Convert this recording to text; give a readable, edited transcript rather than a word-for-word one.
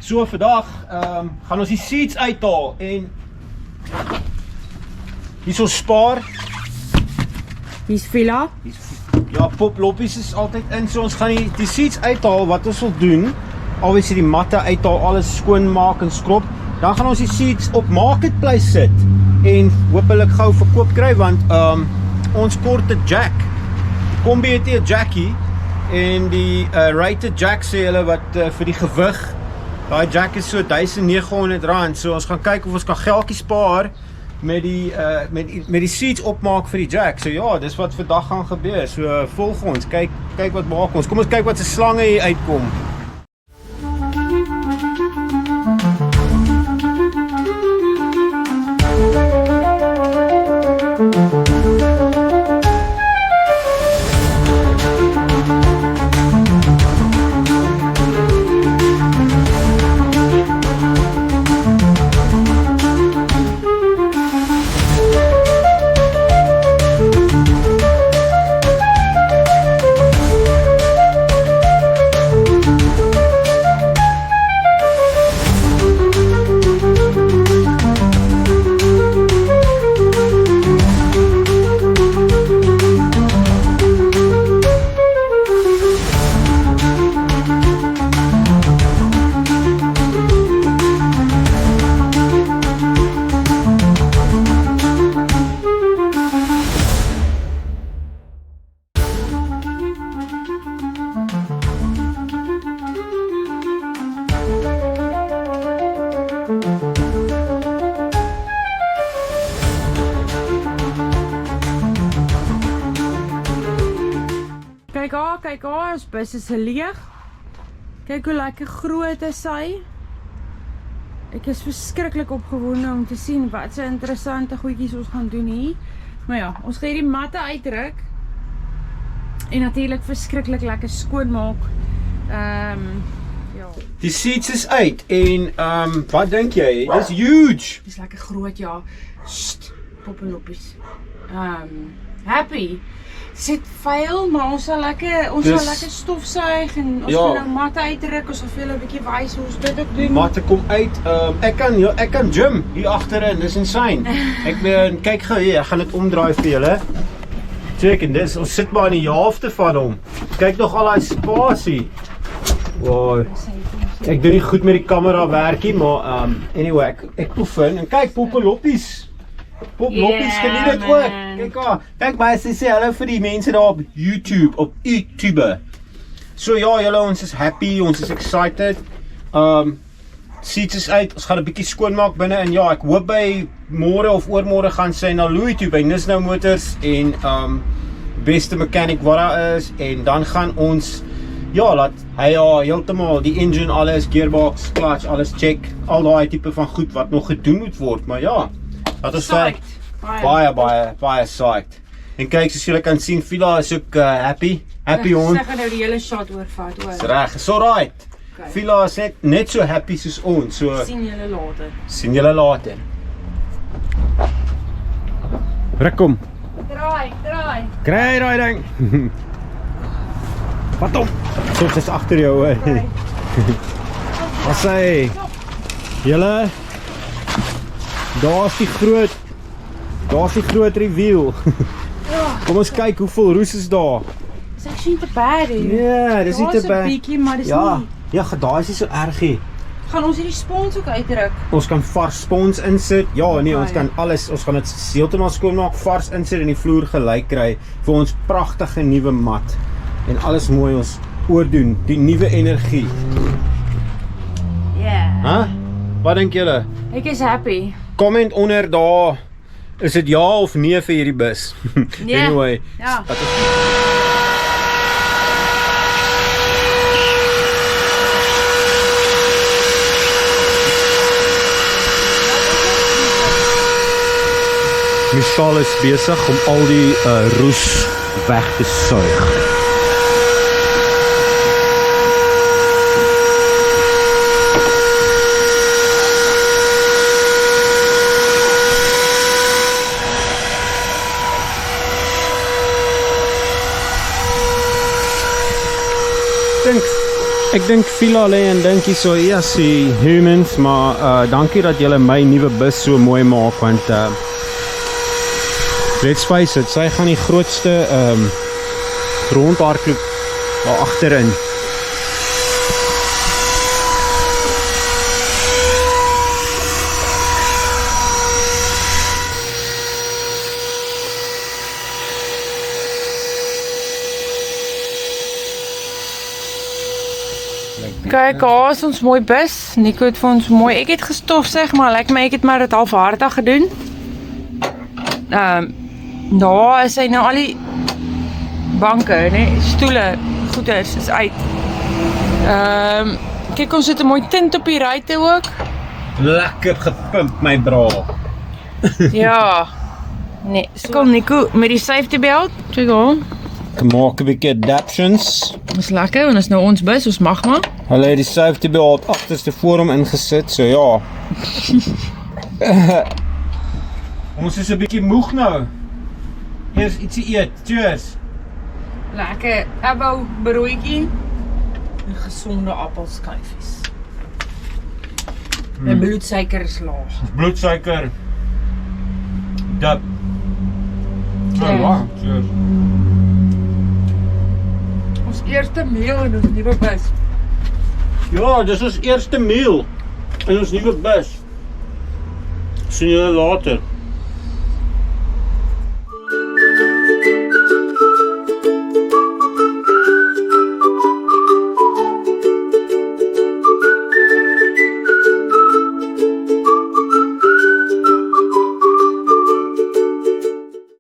So vandag gaan ons die seats uithaal en hier is ons spaar. Hier is Villa. Ja, poploppies is altyd in, so ons gaan die seats uithaal. Wat ons wil doen, obviously die matte uithaal, alles skoon maak en skrob. Dan gaan ons die seats op Marketplace sit en hopelik gou verkoop kry, want ons kort 'n jack. Die Kombi het hier 'n jackie en die rated jack sê hulle wat vir die gewig, daai jack is so R1900, so ons gaan kyk of ons kan geldjie spaar met die seats opmaak vir die jack. So ja, dis wat vandag gaan gebeur. So volg ons, kyk wat maak ons. Kom ons kyk wat se slange hier uitkom. Kyk haar, ons bus is leeg. Kyk hoe lekker groot is sy. Ek is verskriklik opgewonde om te sien wat so interessante goedjies ons gaan doen hier. Maar ja, ons gaan hierdie matte uitdruk en natuurlik verskriklik lekker skoonmaak. Ja. Die seats is uit en wat dink jy? Dis huge. Dis lekker groot, ja. Poppeloppies. Happy. Sit vuil, maar ons sal lekker stofsuig en ons gaan nou matte uitdruk, ons sal vir julle 'n bietjie wys hoe ons dit ook doen. Matte kom uit. Ek kan gym hier agterin. Dis insane. Kyk gou hier, ek gaan dit omdraai vir julle. Check en dis, ons sit maar in die helfte van hom. Kyk nog al daai spasie. Wow. Ek doen nie goed met die kamera werkie, maar anyway, ek oefen en kyk poppeloppies. Poploppies geniet dit ook. Kyk baie sê hallo vir die mense daar op YouTube. So ja, julle, ons is happy, ons is excited. Seats is uit, ons gaan 'n bietjie skoonmaak binne en ja, ek hoop by môre of oormôre gaan sy na Louis toe by Nisnou Motors en beste mechanic wat daar is en dan gaan ons laat hy heeltemal die engine, alles, gearbox, clutch, alles check, al daai tipe van goed wat nog gedoen moet word, maar ja. Dat is baie psyched. En kyk, soos julle kan sien, Villa is ook happy hond. Sy gaan nou die hele shot oorvat, hoor. Dis reg, is alright. Okay. Villa is net so happy soos ons, so sien julle later. Rekkom. Draai. Kry daai ding. Wat hom? Soms is agter jou, hoor. Wat sê? Julle Daar's die groot reveal. Kom ons kyk hoeveel roes is daar. Dis actually te bad hier. Ja, dis nie te bad. Daar's 'n bietjie, maar dis nie. Ja, daai is nie so erg nie. Gaan ons hierdie spons ook uitdruk? Ons kan vars spons insit. Ja, nee, ons kan alles, ons gaan dit heeltemal skoonmaak, vars insit en die vloer gelyk kry vir ons pragtige nuwe mat. En alles mooi ons oordoen, die nuwe energie. Ja. Wat dink julle? Ek is happy. Comment onder daar, is dit ja of nee vir hierdie bus? Anyway. Ja. Michelle is besig om al die roes weg te suig. Ek dink Vila lê en dink hierso, yes, die humans, maar dankie dat julle my nuwe bus so mooi maak, want let's face it, sy gaan die grootste rondhardloop daar agterin. Kyk, daar is ons mooi bus. Nico het vir ons mooi, ek het gestofsig, maar lyk my ek het maar dit halfhartig gedoen. Daar is hy nou al die banke, nee, stoele, goeders is uit. Kyk, ons het 'n mooi tint op die ruite ook. Lekker gepimp my bra. Ja. Nee, kom Nico met die safety belt. Kyk hoor. Ek maak 'n bietjie adaptions. Dis lekker, want is nou ons bus, ons mag maar. Hulle het die safety belt agterste voor hom ingesit, so ja. Ons is 'n bietjie moeg nou. Eers ietsie eet. Cheers. Lekker Abou broodjie en gesonde appelskyfies. My bloedsuiker is laag. Bloedsuiker. Dip. Cheers. Wow, cheers. Ons eerste meal in ons nuwe bus. Ja, dis ons eerste meal in ons nuwe bus. Sien julle later.